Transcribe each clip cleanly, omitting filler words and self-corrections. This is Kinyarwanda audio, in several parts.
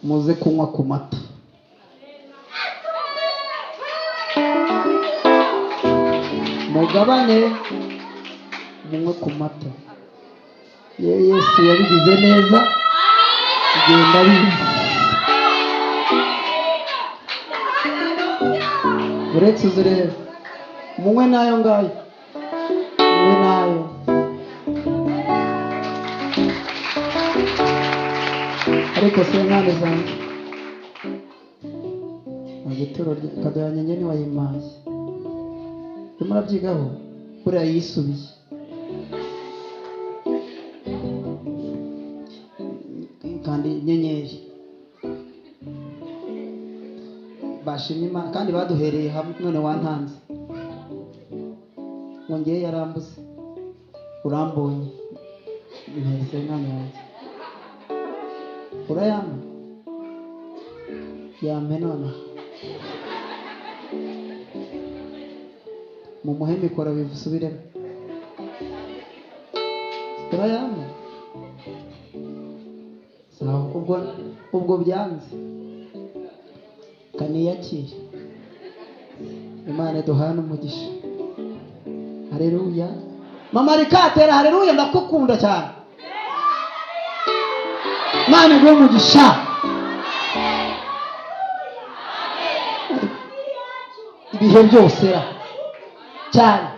muze kunywa ku mata. Mugabane munywe ku mata. Yesu yabigize neza, genda bizi. Uretse uzurebe munywe nayo ngayo, munywe nayo. Ariko se nkane zanjye agituro kadanya nyene wayimaye murabyigaho buriya yisubiye kandi nyenyeri bashimima kandi baduhereye hamwe. None wantanze ngongeye yarambuze urambonye ntese nkanya yanjye urayama yampe none mu muhemi kora bivusubiremo urayama sawa. ubwo byanze kaniyakire. Imana duhana umugisha. Haleluya. Mama rikatera haleluya, ndakukunda cyane. Imana iguhe umugisha. Ibihe byose cyane.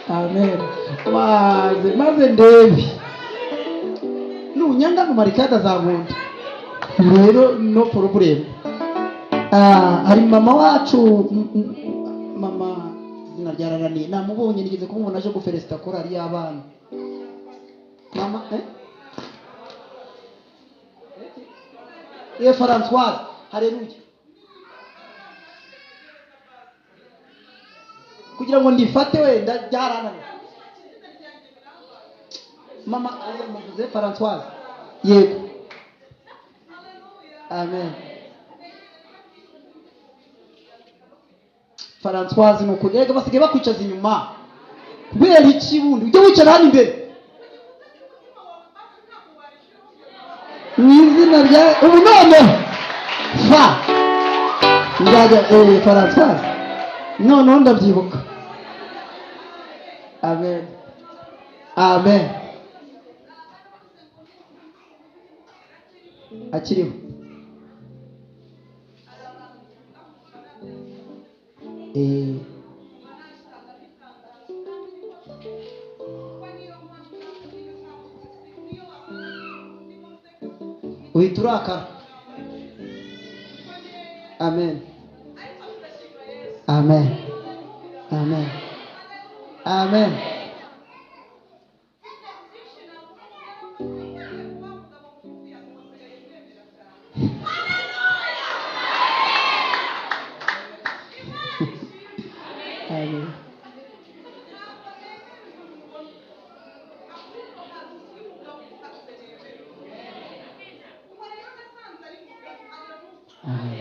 Amen. Maze ndebi nunyanga mu marikada zankunda rero no problem. Hari mama wacu, mama naryararani namubonye nigeze kumubona aje guferesta korali y'abana. Mama Françoise, haleluya. Kugira ngo ndifate wenda byarananiye. Mama muvuze Françoise. Yego. Amen. Françoise nuko rega basige bakwicaza inyuma. Kubera iki bundi ujye wicara hano imbere. Mwizina rya ubunone. Fa. Ndaga Françoise. No ndabyibuka. Amen. Amen. Akiriho. Uituraka. Amen. Amen. Amen. Amen. Amen. Amen.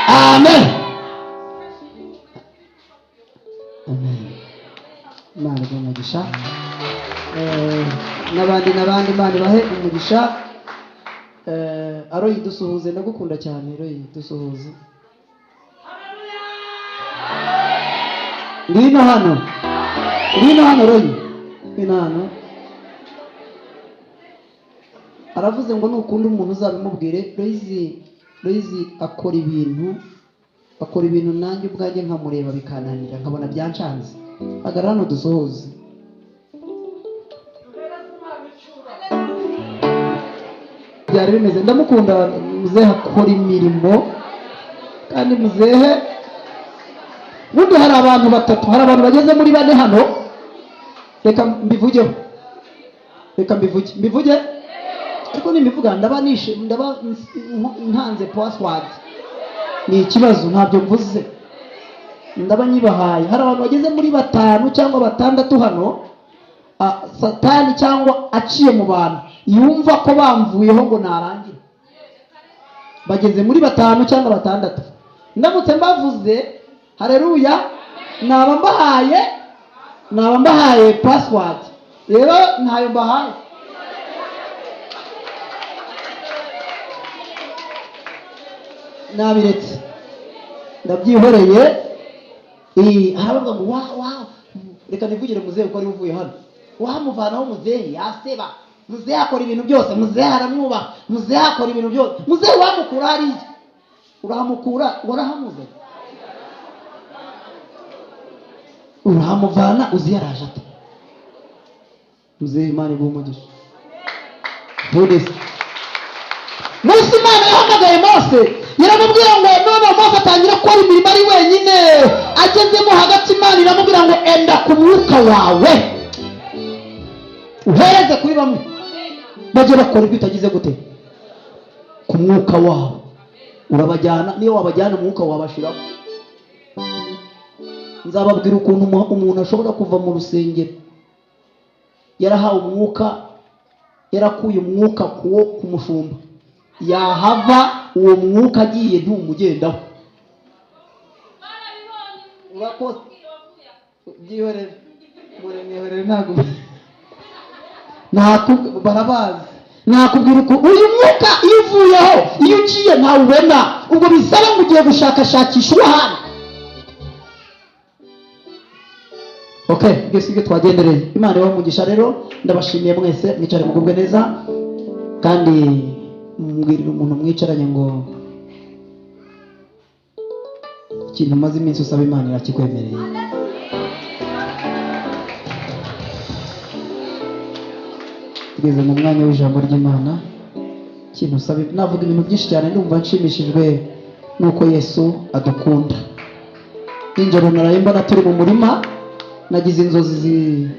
Amen. Amen. Imana umugisha. Nabandi Imana bahe umugisha. Aroyi dusuhuze, ndagukunda cyane Aroyi dusuhuze. Ngwino hano Aroyi. Ngwino hano. Aravuze ngo nukunda umuntu uzabimubwire. Loizi akora ibintu nanjye ubwanjye nkamureba bikananira nkabona byancanze. Agarara hano dusohoze. Byari bimeze, ndamukunda muzehe akora imirimo kandi muzehe bundi hari abantu batatu, hari abantu bageze muri bane hano. Reka mbivuge ariko nimbivuga ndaba ntanze password ni ikibazo, ntabyo mvuze, ndaba nyibahaye. Hari abantu bageze muri 5 cyangwa 6 hano. Satani cyangwa aciye mu bantu yumva ko bamvuyeho ngo narangira. bageze muri 5 cyangwa 6. Ndamutse mbavuze haleluya, naba mbahaye password, rero ntayo mbahaye. Nabiretse ndabyihoreye. Haravuga ngo wa reka nivugire muzehe uko ari uvuye hano, wamuvanaho muzehe yaseba, muzehe akora ibintu byose, muzehe aramwubaha, muzehe akora ibintu byose, muzehe wamukura hariya, urahamukura warahamuze, urahamuvana uzi yaraje ate? Muzehe Imana igumugisha. Mose Imana yahamagaye Mose, yaramubwira ngo none Mose atangira gukora imirimo ari wenyine. Agezemo hagati Imana iramubwira ngo enda ku mwuka wawe uhereze kuri bamwe bajye bakora ibyo utagize gute, ku mwuka wawe urabajyana. Niyo wabajyana umwuka wabashiraho. Nzababwira ukuntu umuntu ashobora kuva mu rusengero yarahawe umwuka, yarakuye umwuka kuwo kumushumba, yahava uwo mwuka agiye ntumugendaho. Urakoze byihorere muremehorere ntabwo barabazi. Nakubwira uko uyu mwuka iyo uvuyeho, iyo ugiye ntawubona, ubwo bisaba ngo ugiye gushakashakisha uwahandi. Okay, gesige twagendereye. Imana ibahe umugisha. Rero ndabashimiye mwese, mwicare mugubwe neza, kandi mbwirira umuntu mwicaranye ngo ikintu umaze iminsi usaba Imana irakikwemereye. Tugeze mu mwanya w'ijambo ry'Imana. Ikintu usaba, navuga ibintu byinshi cyane, ndumva nshimishijwe nuko Yesu adukunda. Ninjoro naraye mbona turi mu murima, nagize inzozi,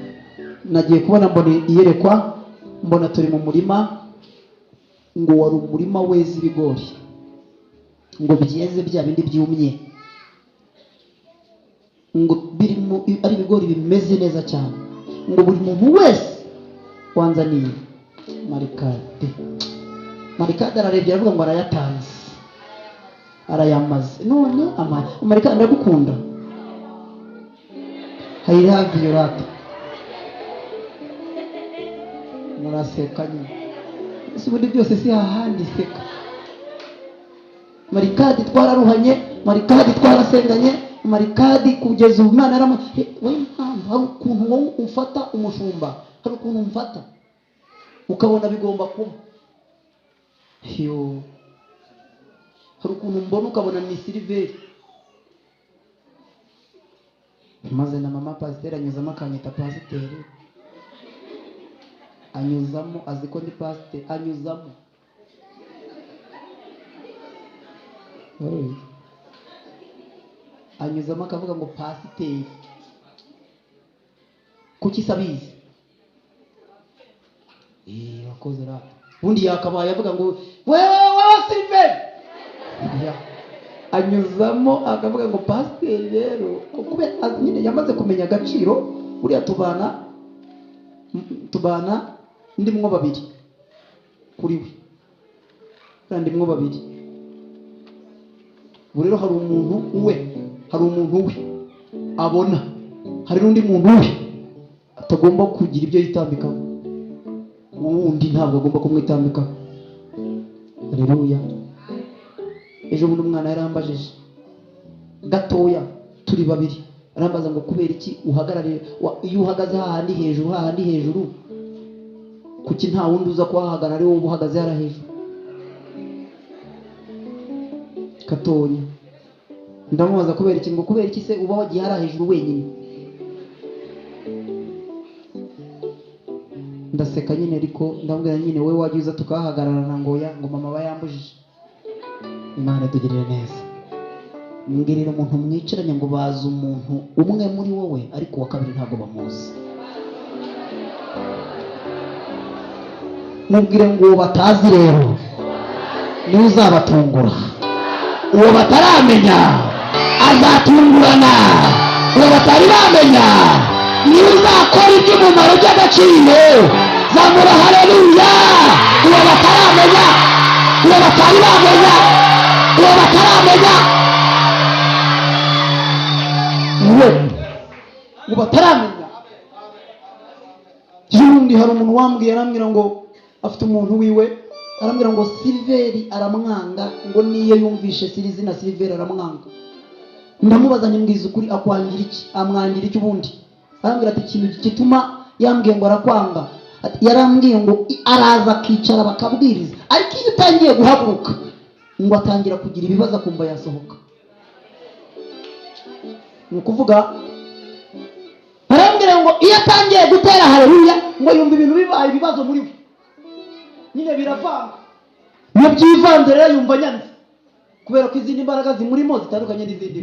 nagiye kubona mbona iyerekwa, mbona turi mu murima, ngo wari umurima weze ibigori, ngo byeze bya bindi byumye, ngo birimo ari ibigori bimeze neza cyane, ngo buri muntu wese wanzaniye marikade ararebye aravuga ngo arayatanze, arayamaze. None marikade ndagukunda, I love you rata. Muraseka nyine, ubundi byose si hahandi seka. Marikadi twararuhanye, marikadi twarasenganye, marikadi kugeza ubu Imana yarama. Wowe hari ukuntu wowe ufata umushumba, hari ukuntu umfata ukabona bigomba kuba yo, hari ukuntu mbona ukabona ni Siliveri, maze na mama pasiteri anyuzamo akanyita pasiteri, anyuzamo azi ko ndi pasiteri, anyuzamo anyuzamo akavuga ngo pasiteri, kuki sabizi wakoze rata. Ubundi yakabaye avuga ngo wewe Siliveri, anyuzamo akavuga ngo pasiteri. Rero kubera nyine yamaze kumenya agaciro, buriya tubana ndimwo babiri kuri we, kandi ndimwo babiri. Ubu rero hari umuntu we abona, hari n'undi muntu we atagomba kugira ibyo yitambikaho, uwundi ntabwo agomba kumwitambikaho. Haleluya. Ejo bundi umwana yarambajije gatoya, turi babiri, arambaza ngo kubera iki uhagarare, iyo uhagaze hahandi hejuru, kuki nta wundi uza kuhahagarara ari wowe uhagaze hara hejuru? Gatonya ndamubaza kubera iki, ngo kubera iki se uba wagiye hara hejuru wenyine? Ndaseka nyine, ariko ndambwira nyine wowe wagiye uza tukahahagararana ngo mama bayambujije. Imana tugirire neza. Mbwirira umuntu mwicaranye ngo bazi umuntu umwe muri wowe, ariko wa kabiri ntabwo bamuzi. Mubwire ngo batazi rero niwe uzabatungura, uwo bataramenya azatungurana, uwo batari bamenya niwe uzakora iby'umumaro by'agaciro. Zamura haleluya. Uwo bataramenya, uwo batari bamenya uwo bataramenya uwo bataramenya. Jundi hari umuntu wambwiye arambwira ngo afite umuntu wiwe arambwira ngo Silveri aramwanga, ngo niyo yumvishe Silizina Silveri aramwanga. Ndamubaza nyambwiza ukuri akwangira iki? Amwangira iki ubundi? Arambwira ati ikintu gituma yambwiye ngo arakwanga, yarambwiye ngo araza akicara bakabwiriza, ariko iyo utangiye guhaguruka ngo atangira kugira ibibazo akumva yasohoka. Ni ukuvuga arambwira ngo iyo atangiye gutera haleluya ngo yumva ibintu bibaye ibibazo muri we, nyine biravanga. Iyo byivanze rero yumva nyanze, kubera ko izindi mbaraga zimurimo zitandukanye n'izindi.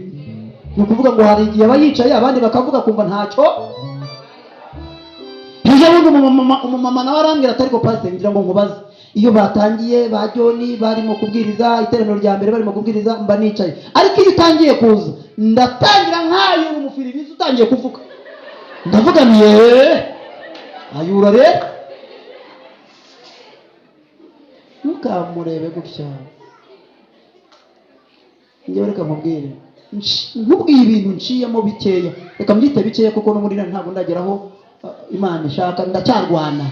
Ni ukuvuga ngo hari igihe aba yicaye abandi bakavuga kumva ntacyo. Bundi umumama nawe arambwira ati ariko pastor ngira ngo nkubaze, iyo batangiye ba Joni barimo kubwiriza iteraniro rya mbere barimo kubwiriza mba nicaye, ariko iyo utangiye kuza ndatangira nk'ayura umufiribizi utangiye kuvuga, ndavuga ni ayura rero. Ntukamurebe gutya, njyewe reka nkubwire, nkubwiye ibintu nciyemo bikeya, reka mbyite bikeya kuko no muri ntabwo ndageraho Imana ishaka, ndacyarwana.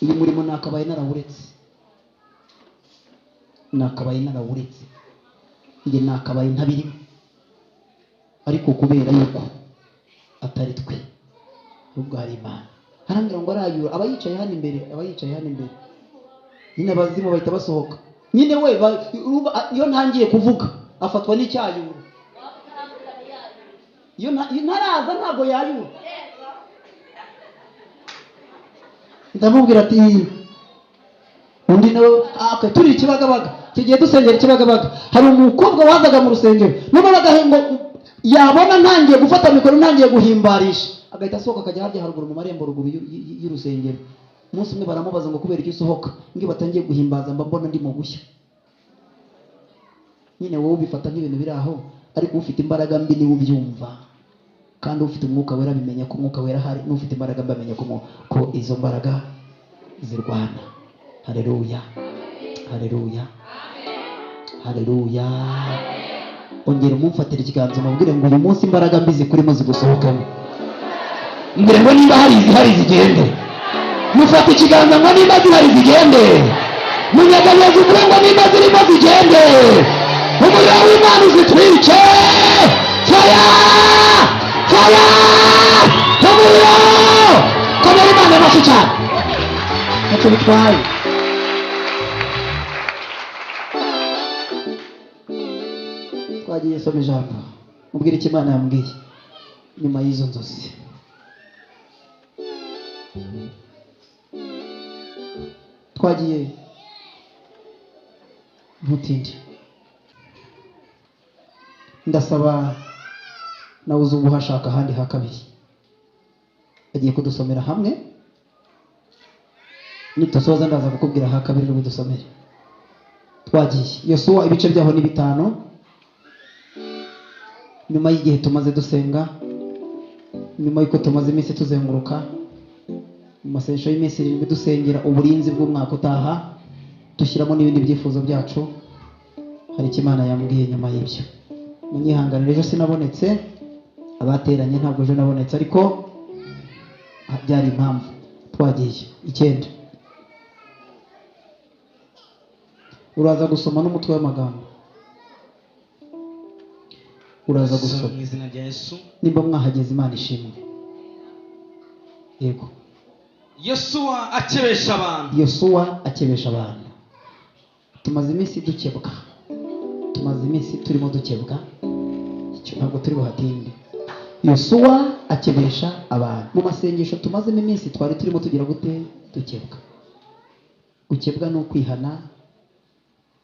Uyu murimo nakabaye narawuretse, njye nakabaye ntabirimo, ariko kubera yuko atari twe nubwo hari Imana. Harambwira ngo arayura aba yicaye hano imbere, nyine abazimu bahita basohoka. Nyine we iyo ntangiye kuvuga afatwa n'icyayura, iyo ntaraza ntabwo yayura. Ndamubwira ati undi nawe turi Kibagabaga, kigiye dusengera Kibagabaga, hari umukobwa wazaga mu rusengero n'umubagahe ngo yabona ntangiye gufata mikoro ntangiye guhimbarisha agahita asohoka akajya harya haruguru mu marembo ruguru y'urusengero. Umunsi umwe baramubaza ngo kubera icyo usohoka, ngiye batangiye guhimbaza mba mbona ndimo gushya. Nyine wowe ubifata nk'ibintu biri aho, ariko ufite imbaraga mbi niwe ubyumva, kandi ufite umwuka wera bimenya ko umwuka wera hari, n'ufite imbaraga bamenya ko izo mbaraga zirwana. Haleluya, haleluya, haleluya. Ongera umumfatira ikiganza umubwire ngo uyu munsi imbaraga mbi zikurimo zigusohokamo. Mbere ngo niba hari izihari zigende, mufata ikiganza ngo niba zihari zigende, munyeganyeze umure ngo niba zirimo zigende. Umuriro w'Imana uzitwice, faya faya, umuriro komera Imana amashyi cyane, ntacyo bitwaye. Twagiye soma ijambo, mubwire icyo Imana yambwiye nyuma y'izo nzozi. Twagiye ntutinde, ndasaba nawe uzi ubu hashaka ahandi ha kabiri, agiye kudusomera hamwe, nitusoza ndaza kukubwira ha kabiri n'ubidusomere. Twagiye Yosuwa ibice byaho ni 5. Nyuma y'igihe tumaze dusenga, nyuma y'uko tumaze iminsi tuzenguruka mu masengesho y'iminsi 7 dusengera uburinzi bw'umwaka utaha, dushyiramo n'ibindi byifuzo byacu, hari icyo Imana yambwiye nyuma y'ibyo. Munyihanganire ejo sinabonetse, abateranye ntabwo ejo nabonetse, ariko byari impamvu. Twagiye 9. Uraza gusoma n'umutwe w'amagambo, uraza gusoma mu izina rya Yesu. Nimba mwahageze Imana ishimwe. Yego. Yosuwa akebesha abantu. Yosuwa akebesha abantu. Tumaze iminsi dukebwa, tumaze iminsi turimo dukebwa, icyo ntabwo turi buhatinde. Yosuwa akebesha abantu. Mu masengesho tumazemo iminsi twari turimo tugira gute dukebwa. Gukebwa no kwihana.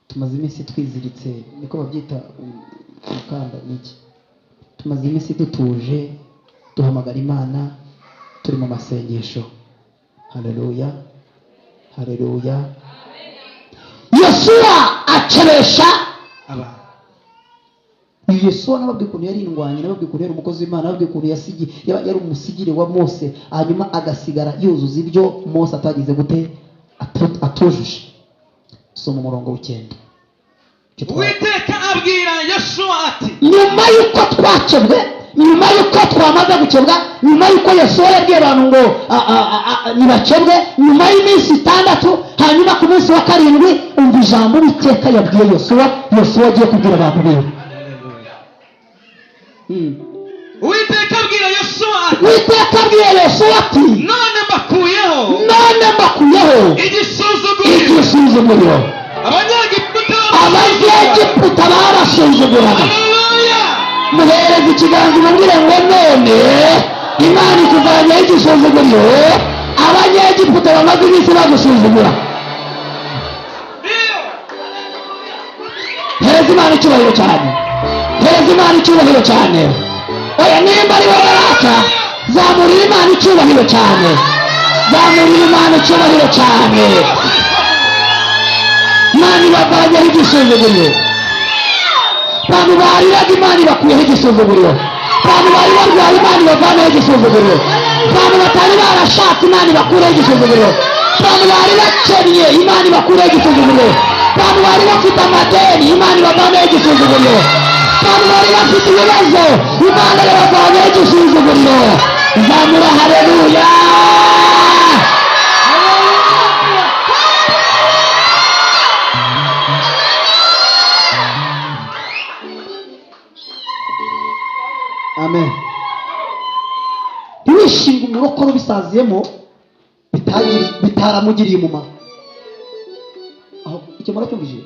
Tumaze iminsi twiziritse, niko babyita umukanda niki. Tumaze iminsi dutuje, duhamagara Imana, turi mu masengesho. Haleluya, haleluya. Yosuwa akebesha abantu. Yosuwa nababwiye ukuntu yari indwanyi, nababwiye ukuntu yari umukozi w'Imana, nababwiye ukuntu yari umusigire wa Mose, hanyuma agasigara yuzuza ibyo Mose atagize gute atujuje. Soma umurongo w'9. uwiteka abwira Yosuwa ati nyuma y'uko twakebwe, nyuma y'uko twamaze gukebwa, nyuma y'uko Yosuwa yabwiye abantu ngo nibakebwe, nyuma y'iminsi 6, hanyuma ku munsi wa 7 umva ijambo Uwiteka yabwiye Yosuwa. Yosuwa agiye kubwira abantu biwe. uwiteka abwira Yosuwa ati Uwiteka abwiye Yosuwa ati none mbakuyeho igisuzuguriro Abanyegiputa barasuzuguraga. Muhereze ikiganza umubwire ngo none Imana ikuvanyeho igisuzuguriro Abanyegiputa bamaze iminsi bagusuzugura. Hereza Imana icyubahiro cyane, hereza Imana icyubahiro cyane. Oya, nimba ari wowe rata, zamurira Imana icyubahiro cyane, zamurira Imana icyubahiro cyane. Imana ibavanyeho igisuzuguriro. Abantu bariraga Imana ibakuyeho igisuzuguriro. Abantu bari barwaye Imana ibavanyeho igisuzuguriro. Abantu batari barashatse Imana ibakureho igisuzuguriro. Abantu bari bakennye Imana ibakureho igisuzuguriro. Abantu bari bafite amadeni Imana ibavanyeho igisuzuguriro. Abantu bari bafite ibibazo Imana ibavanyeho igisuzuguriro. Zamura haleluya. Amen. Ntiwishinga umurokoro bisaziyemo bitaramugiriye umumaro. Aho icyo muracyumvije?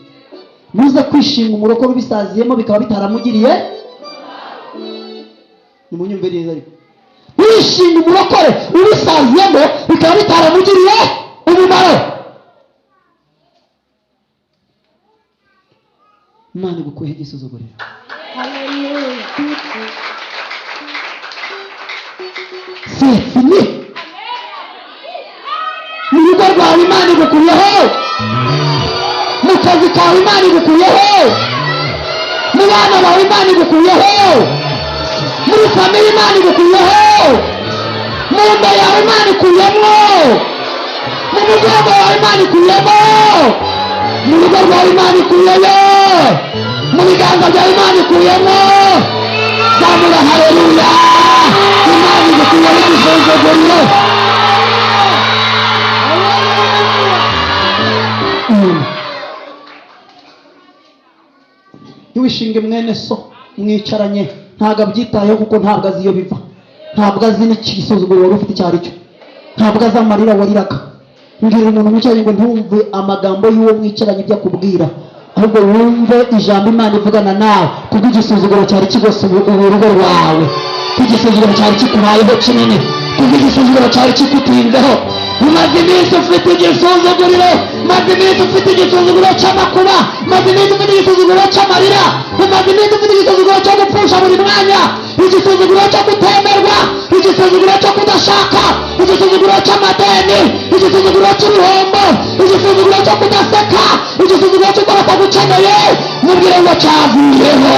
Muze kwishinga umurokoro bisaziyemo bikaba bitaramugiriye. Nimunyumve neza ariko. Wishinga umurokore ubisaziyemo bikaba bitaramugiriye umumaro. Imana igukuyeho igisuzuguriro. C'est fini. Mu rugo rwawe Imana igukuyeho, mu kazi kawe Imana igukuyeho, mu bana bawe Imana igukuyeho, muri famille Imana igukuyeho, mu nda yawe Imana ikuyemo, mu mugongo wawe Imana ikuyemo, mu rugo rwawe Imana ikuyeyo, mu biganza byawe Imana ikuyemo. Zamura haleluya. Imana igukuyeho igisuzuguriro. Ntiwishinge mwene so mwicaranye ntabwo abyitayeho kuko ntabwo azi iyo biva, ntabwo azi n'igisuzuguriro wari ufite icyo ari cyo, ntabwo azi amarira wariraga. Mbwira umuntu mwicaranye ngo ntumve amagambo y'uwo mwicaranye ibyo akubwira, ahubwo wumve ijambo Imana ivugana nawe, kuko igisuzuguro cyari kigose urugo rwawe, kuko igisuzuguro cyari kikubayeho kinini, kuko igisuzuguro cyari kikutinzeho. Umaze iminsi ufite igisuzuguriro, umaze iminsi ufite igisuzuguro cy'amakuba, umaze iminsi ufite igisuzuguro cy'amarira, umaze iminsi ufite igisuzuguro cyo gupfusha buri mwanya, igisuzuguro cyo kutemerwa, igisuzuguro cyo kudashaka, igisuzuguro cy'amadeni, igisuzuguro cy'ibihombo, igisuzuguro cyo kudaseka, igisuzuguro cy'uko batagukeneye. Mubwire ngo cyavuyeho.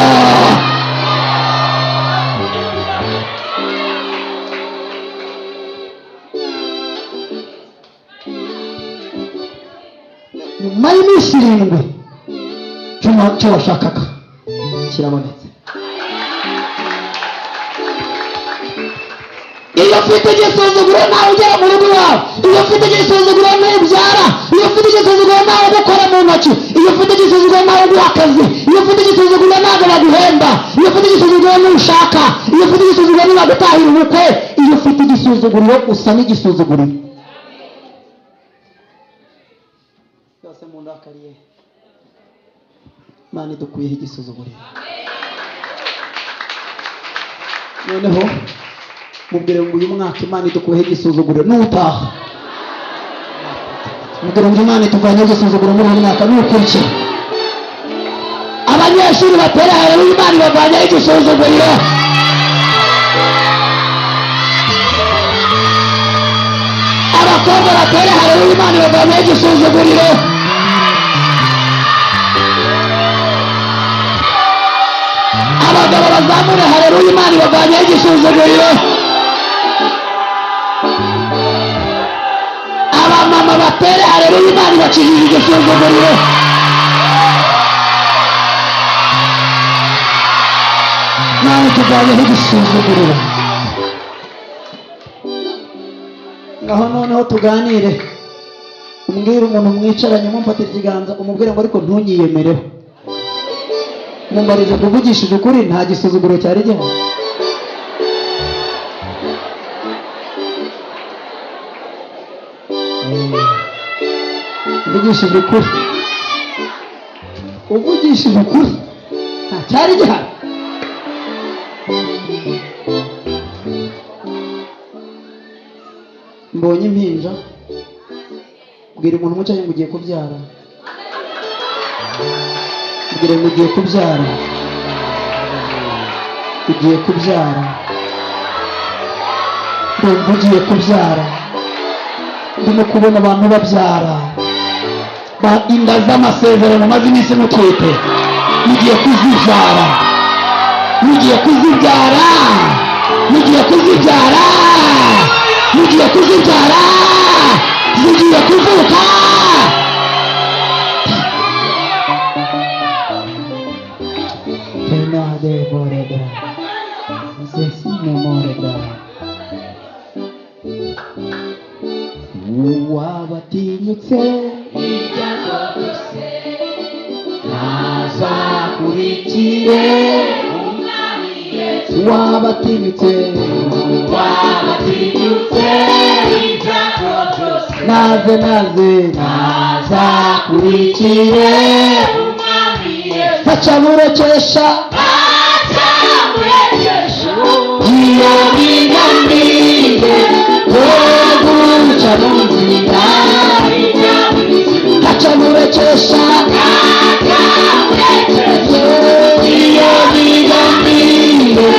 Nyuma y'iminsi 7 cyo washakaga kirabonetse. Iyo ufite igisuzuguro nawe ugera mu rugo iwawe, iyo ufite igisuzuguro ntubyara, iyo ufite igisuzuguro nawe gukora mu ntoki, iyo ufite igisuzuguro nawe guha akazi, iyo ufite igisuzuguro ntabwo baguhemba, iyo ufite igisuzuguro ntushaka, iyo ufite igisuzuguro ntibagutahira ubukwe, iyo ufite igisuzuguro usa n'igisuzuguriro. Yose mu ndakariye Imana idukuyeho igisuzuguriro. Noneho mubwire ngo uyu mwaka Imana idukuyeho igisuzuguriro n'utaha. Mubwire ngo Imana ituvanyeho igisuzuguriro muri uyu mwaka n'ukurikira. Abanyeshuri batera haleluya, Imana ibavanyeho igisuzuguriro. Abakobwa batera haleluya, Imana ibavanyeho igisuzuguriro. Abagabo bazamure haleluya, Imana ibavanyeho igisuzuguriro. Abamama batere haleluya, Imana ibakijije igisuzuguriro. nawe tuvanyeho igisuzuguriro. Ngaho noneho tuganire, umbwire umuntu mwicaranye mumfatira ikiganza umubwire ngo ariko ntunyiyemereho. Mumbarize kuvugishije ukuri, nta gisuzuguro cyari gihari. Uvugishije ukuri, uvugishije ukuri, nta cyari gihari. Mbonye impinja, bwira umuntu umucaye ngo ugiye kubyara. Bwira ngo ugiye kubyara, ugiye kubyara, ndumva ugiye kubyara. Ndimo kubona abantu babyara, inda z'amasezerano maze iminsi mutwite. Mugiye kuzibyara, mugiye kuzibyara, mugiye kuzibyara, mugiye kuzibyara, zigiye kuvuka. Tenade boreda, zesine moreda. Wabatinyutse ibyago byose, ntazakurikire umwami Yesu. Wabatinyutse, wabatinyutse ibyago byose, naze ntazakurikire umwami Yesu. Ntacamurekesha, iyo bigambiriye guca mu nzira, ntacamurekesha, iyo bigambiriye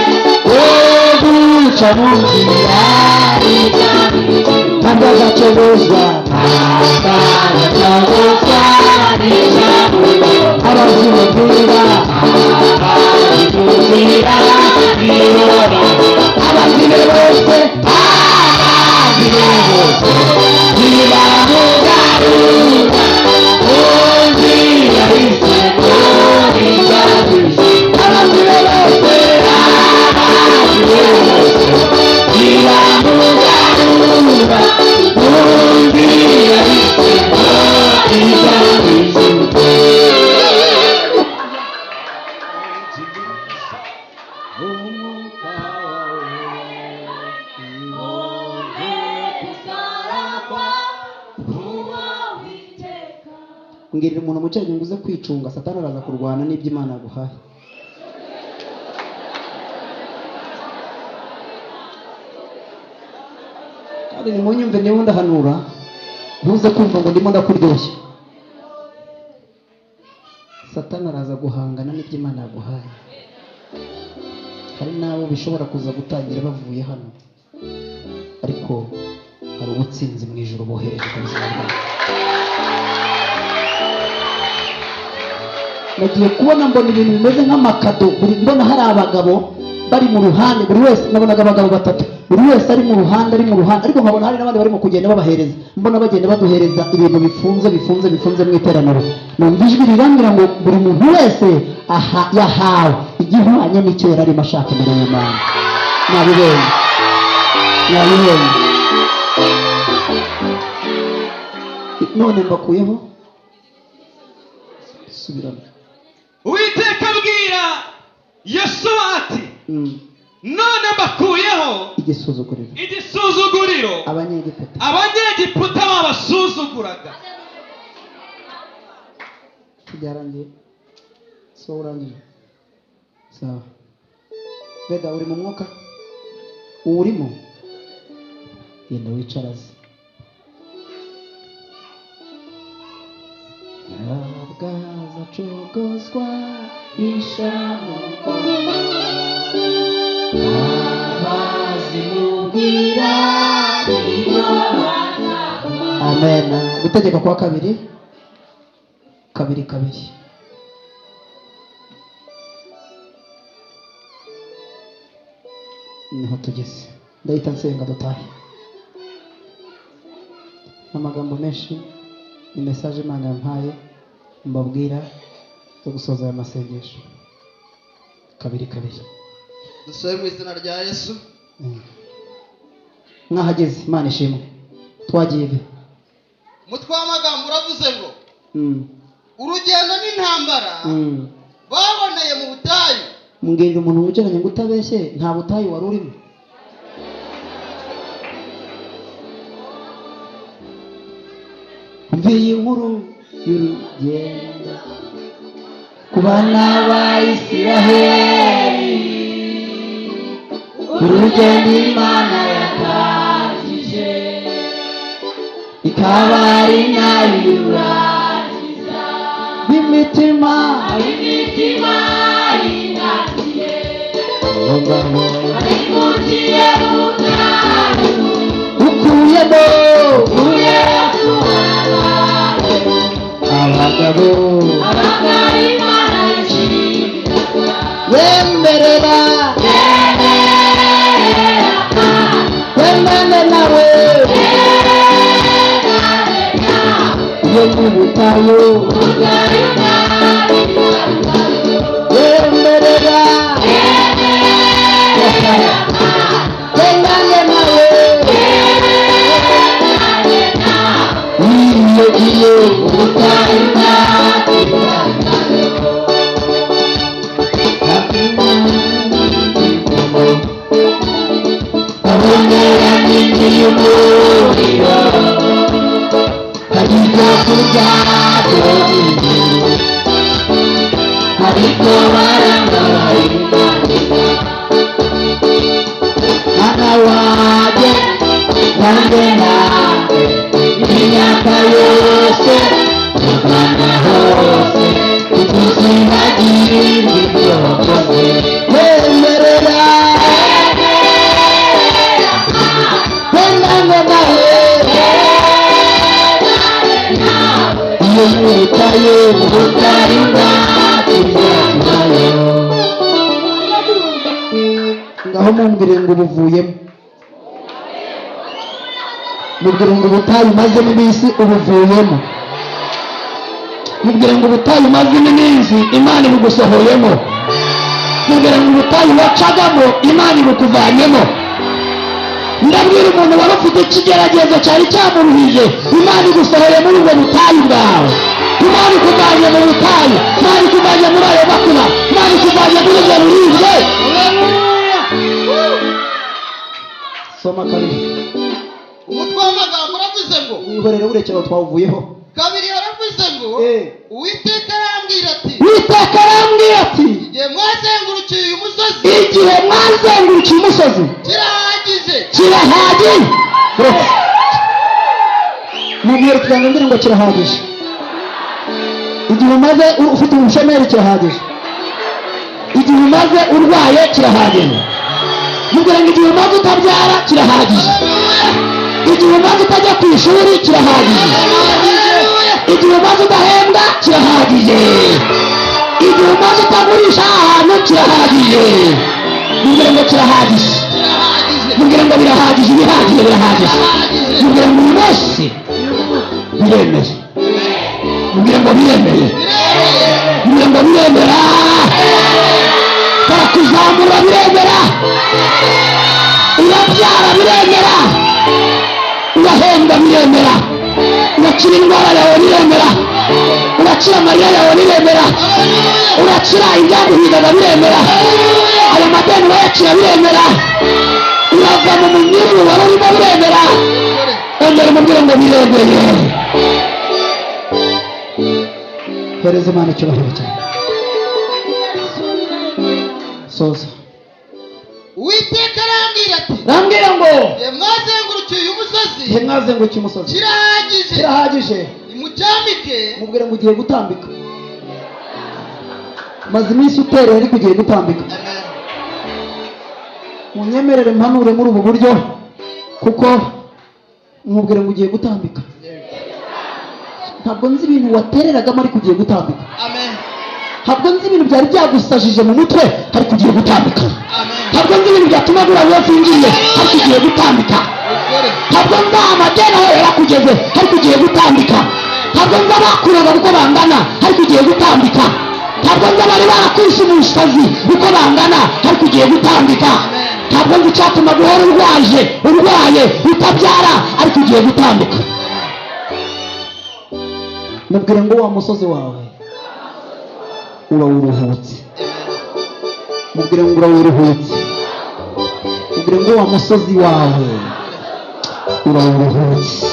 guca mu nzira, kandi agacuruzwa, abazimubwira, abazime bose, ntibamugarura undi yahisemo ibyagije. Abazime bose, ntibamugarura undi yahisemo ibyagije. Mbwirira umuntu mucaye ngo uze kwicunga, Satani araza kurwana n'ibyo Imana yaguhaye. Kandi nimunyumve niba ndahanura, ntuze kumva ngo ndimo ndakuryoshya. Satani araza guhangana n'ibyo Imana yaguhaye. Hari n'abo bishobora kuza gutangira bavuye hano, ariko hari ubutsinzi mu ijuru bohereje ku buzima bwawe. Nagiye kubona mbona ibintu bimeze nk'amakado, mbona hari abagabo bari mu ruhande, buri wese, nabonaga abagabo batatu, buri wese ari mu ruhande, ariko nkabona hari n'abandi barimo kugenda babahereza. Mbona bagenda baduhereza ibintu bifunze mu iteraniro. Numva ijwi rirambwira ngo buri muntu wese yahawe igihwanye n'icyo yari arimo ashaka imbere y'Imana. Nabibonye. None mbakuyeho, subiramo. Uwiteka abwira Yosuwa ati, none mbakuyeho igisuzuguriro abanyegiputa babasuzuguraga. Byarangiye? So urangije? Sawa. Beda, uri mu mwuka? Urimo? Genda wicaraze. Bwazacogozwa ishamuko, abazimubwira iyo bazagwa. Amen. Gutegeka kwa kabiri. Niho tugeze. Ndahita nsenga dutahe. Amagambo menshi ni message Imana yampaye mbabwira yo gusoza aya masengesho. Kabiri. dusobe mu izina rya Yesu. Mwahageze, Imana ishimwe. Twagiye. Umutwe w'amagambo uravuze ngo urugendo n'intambara baboneye mu butayu. Mbwira umuntu wicaranye ngo utabeshye, nta butayu wari urimo. Mviye inkuru y'urugendo ku bana ba Isiraheli, urugendo Imana yatangije ikaba ari nayo irangiza, imitima inatiye imutiye mu bwayo ukuyemo abagabo Imana yishimira yemerera wemane nawe yo mu butayu yemerera wemane nawe iyo ubutayu abonera n'indi y'umuriro ariko kujyaho ariko barangaye mwana wanjye nanjye nawe imyaka yose ugana hose ntituzibagirire ibyo wakoze wemerera wendane nawe iyo mwitaye ubutari bwatuzatubayo ngaho mumbwire ngo ubuvuyemo, mubwire ngo ubutayu umazemo iminsi ubuvuyemo, mubwire ngo ubutayu umazemo iminsi Imana ibugusohoyemo, mubwire ngo ubutayu wacagamo Imana ibukuvanyemo. Ndabwira umuntu wari ufite ikigeragezo cyari cyamuruhije, Imana igusohoye muri ubwo butayu bwawe, Imana ikuvanye mu butayu, Imana ikuvanye muri ayo makuba, Imana ikuvanye muri ubwo buribwe. Soma kabiri. Umutwe w'amagambo uravuze ngo wihorere urekera twawuvuyeho. Kabiri yaravuze ngo Uwiteka arambwira ati igihe mwazengurukiye uyu musozi kirahagije. Mubwire kugira ngo ngo kirahagije. Igihe umaze ufite ubushomeri kirahagije, igihe umaze urwaye kirahagije, mubwire ngo igihe umaze utabyara kirahagije, igihe umaze utajya ku ishuri kirahagije, igihe umaze udahembwa kirahagije, igihe umaze utagurisha ahantu kirahagije. Mubwire ngo kirahagije, mubwire ngo birahagije, birahagije. Mubwire ngo uyu munsi biremeye, mubwire ngo biremeye, mubwire ngo biremera, barakuzamura biremera, urabyara biremera, urahembwa biremera, urakira indwara yawe biremera, urakira amarira yawe biremera, urakira ibyaguhigaga biremera, ayo madeni urayakira biremera, urava mu munyiru wari urimo biremera. Ongera umubwire ngo biremeye. Hereza Imana icyubahiro cyane. Soza. Uwiteka arambwira ati rambwira ngo mwazengurukiye uyu musozi kirahagije. Nimucyambike. Mubwire ngo ugiye gutambika. Maze iminsi uterera ariko ugiye gutambika. Munyemerere mpanure muri ubu buryo kuko mubwire ngo ugiye gutambika. Ntabwo nzi ibintu watereragamo ariko ugiye gutambika. Ntabwo nzi ibintu byari byagusajije mu mutwe ariko ugiye gutambika. Ntabwo nzi ibintu byatuma bura wofingiye ariko ugiye gutambika. Ntabwo nzi amadeni aho yarakugeze ariko ugiye gutambika. Ntabwo nzi abakuraga uko bangana ariko ugiye gutambika. ntabwo nzi abari barakwishe umusazi uko bangana ariko ugiye gutambika. ntabwo nzi icyatuma guhora urwaye utabyara ariko ugiye gutambika. mubwire ngo wa musozi wawe urawuruhutse. mubwire ngo urawuruhutse. mubwire ngo wa musozi wawe urawuruhutse.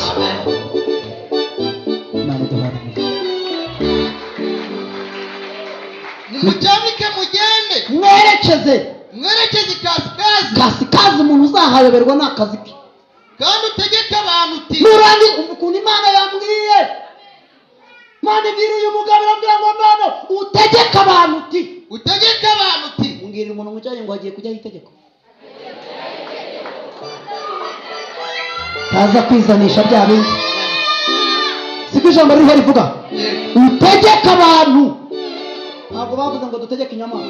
nimucyamike mugende mwerekeze kasikazi. umuntu uzahayoberwa ni akazi ke. kandi utegeke abantu uti nurangi ukuntu Imana yambwiye. Imana ibwira uyu mugabo irambwira ngo Mana utegeke abantu uti mbwira umuntu mujyanye ngo agiye kujyaho itegeko. taza kwizanisha bya bindi. siko ijambo ririho rivuga utegeke abantu. ntabwo bavuze ngo dutegeke inyamaswa.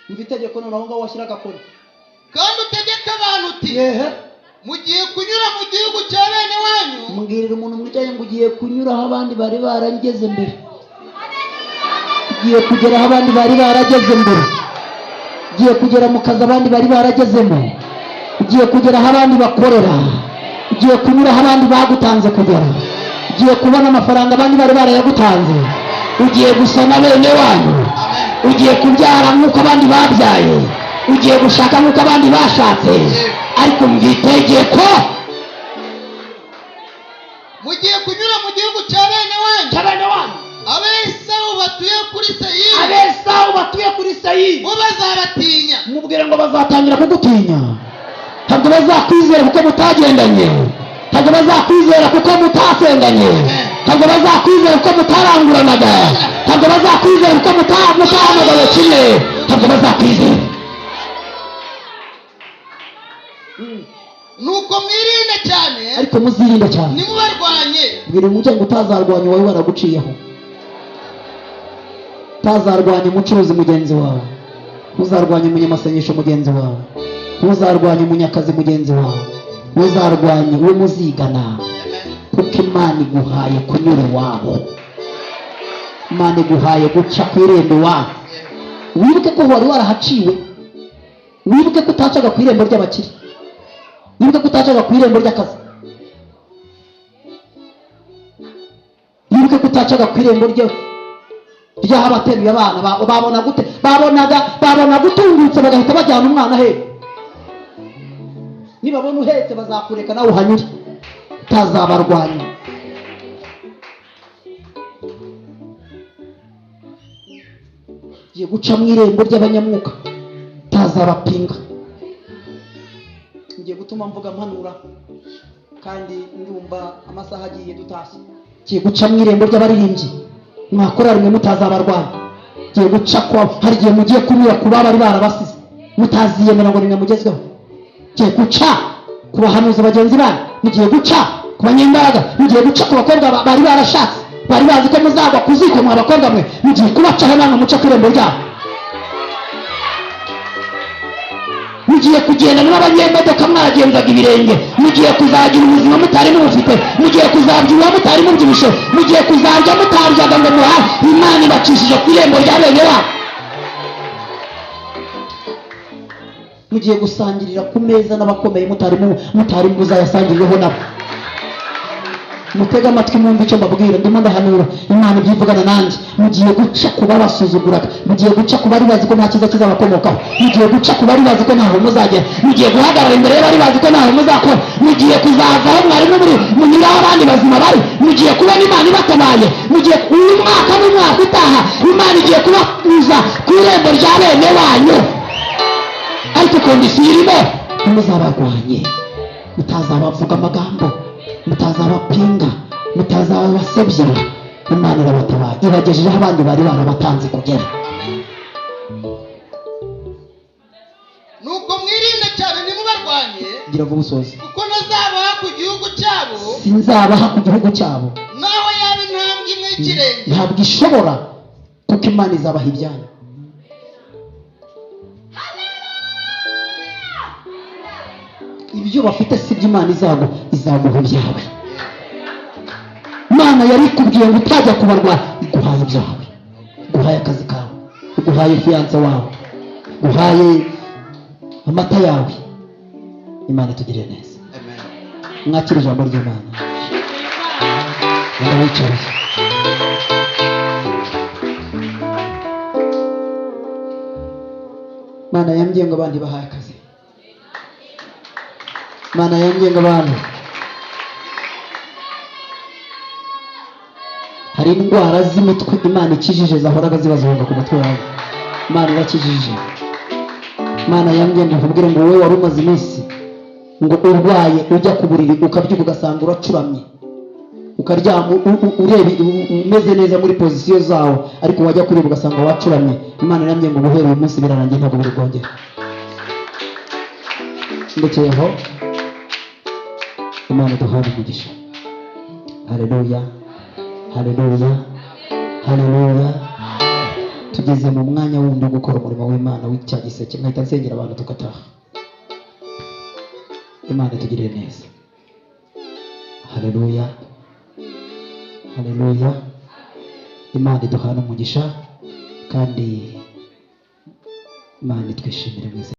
mva itegeko noneho ngaho washyira agakoni. kandi utegeke abantu uti mugiye kunyura mu gihugu cya bene wanyu. mbwirira umuntu mwicaye ngo ugiye kunyura aho abandi bari barageze mbere. ugiye kugera aho abandi bari barageze mbere. ugiye kugera mu kazi abandi bari baragezemo. ugiye kugera aho abandi bakorera. ugiye kunyura aho abandi bagutanze kugera. ugiye kubona amafaranga abandi bari barayagutanze. ugiye gusa na bene wanyu. ugiye kubyara nk'uko abandi babyaye. ugiye gushaka nk'uko abandi bashatse. ariko mwitegeko mugiye kunyura mu gihugu cya bene wanyu. abesawu batuye kuri Seyiri bo bazabatinya. mubwire ngo bazatangira kugutinya. ntabwo bazakwizera kuko mutagendanye. ntabwo bazakwizera kuko mutasenganye. ntabwo bazakwizera kuko mutaranguranaga. ntabwo bazakwizera kuko mutahamagawe kimwe. ntabwo bazakwizera. nuko mwirinde cyane. ariko muzirinde cyane. nimubarwanye. mbwira umujya ngo utazarwanya uwawe waraguciyeho. utazarwanya umucuruzi mugenzi wawe. ntuzarwanye umunyamasengesho mugenzi wawe. ntuzarwanye umunyakazi mugenzi wawe. ntuzarwanye uwo muzigana. kuko Imana iguhaye kunyura iwabo. Imana iguhaye guca ku irembo iwabo. wibuke ko wari warahaciwe. wibuke ko utacaga ku irembo ry'abakire. wibuke ko utacaga ku irembo ry'akazi. wibuke ko utacaga ku irembo ry'aho abateruye abana babona gute. babona gutungutse bagahita bajyana umwana he. nibabona uhetse bazakureka nawe uhanyure. utazabarwanya. ugiye guca mu irembo ry'abanyamwuka. utazabapinga. ngiye gutuma mvuga mpanura kandi ndumva amasaha agiye dutashye. ngiye guca mu irembo ry'abaririmbyi. mwakora rimwe mutazabarwanya. ngiye guca hari igihe mugiye kunyura ku bari barabasize mutaziyemera ngo nimwe mugezweho. ngiye guca ku bahanuzi bagenzi banyu. mugiye guca ku banyembaraga. mugiye guca ku bakobwa bari barashatse bari bazi ko muzagwa ku ziko mwa bakobwa mwe. mugiye kubacaho namwe muca ku irembo ryabo. mugiye kugendana n'abanyemodoka mwagenzaga ibirenge. mugiye kuzagira ubuzima mutari mubufite. mugiye kuzabyibuha mutari mubyibushye. mugiye kuzarya mutaryaga ngo muhahe. Imana ibacishije ku irembo rya bene wabo. mugiye gusangirira ku meza n'abakomeye mutari muzayasangirireho nabo. mutega amatwi mwumve icyo mbabwira. ndimo ndahanura Imana ibyivugana nanjye. mugiye guca ku babasuzuguraga. mugiye guca ku bari bazi ko nta cyiza kizabakomokaho. mugiye guca ku bari bazi ko ntaho muzagera. mugiye guhagarara imbere y'abari bazi ko ntaho muzakora. mugiye kuzava aho mwari munyura aho abandi bazima bari. mugiye kubona Imana ibatabaye. mugiye uyu mwaka n'umwaka utaha Imana igiye kubakuza ku irembo rya bene wanyu. ariko kondisiyo irimo ntimuzabarwanye. mutazabavuga amagambo. mutazabapinga. mutazabasebya. Imana irabatabaye. ibagejeje aho abandi bari barabatanze kugera. nuko mwirinde cyane ntimubarwanye. ngira ngo umusozi. kuko ntazabaha ku gihugu cyabo. sinzabaha ku gihugu cyabo. naho yaba intambwe imwe y'ikirenge. ntabwo ishobora kuko Imana izabaha ibyanyu. ibyo bafite si byo Imana izaguha ibyawe. Imana yari ikubwiye ngo utajya kubarwanya. guhaye ibyawe, guhaye akazi kawe, guhaye fiyanse wawe, guhaye amata yawe. Imana itugirire neza. Mwakira ijambo ry'Imana. Wicaye. Mana yambwiye ngo abandi bahaye akazi. Mana yambwiye ngo abantu hari indwara z'imitwe Imana ikijije zahoraga zibazonga ku mutwe wawe. Imana irakijije. Imana yambwiye ngo nkubwire ngo wowe wari umaze iminsi ngo urwaye ujya ku buriri ukabyuka ugasanga uracuramye, ukaryama ureba umeze neza muri pozisiyo zawe, ariko wajya kureba ugasanga wacuramye. Imana yambwiye ngo guhera uyu munsi birarangiye, ntabwo biri bwongere. Ndekeyeho Imana duhawe umugisha. Haleluya, haleluya, haleluya. Tugeze mu mwanya wundi wo gukora umurimo w'Imana w'icya giseke. Nkahita nsengera abantu tugataha. Imana itugirire neza. Haleluya, haleluya. Imana iduhana umugisha kandi Imana itwishimire mwiza.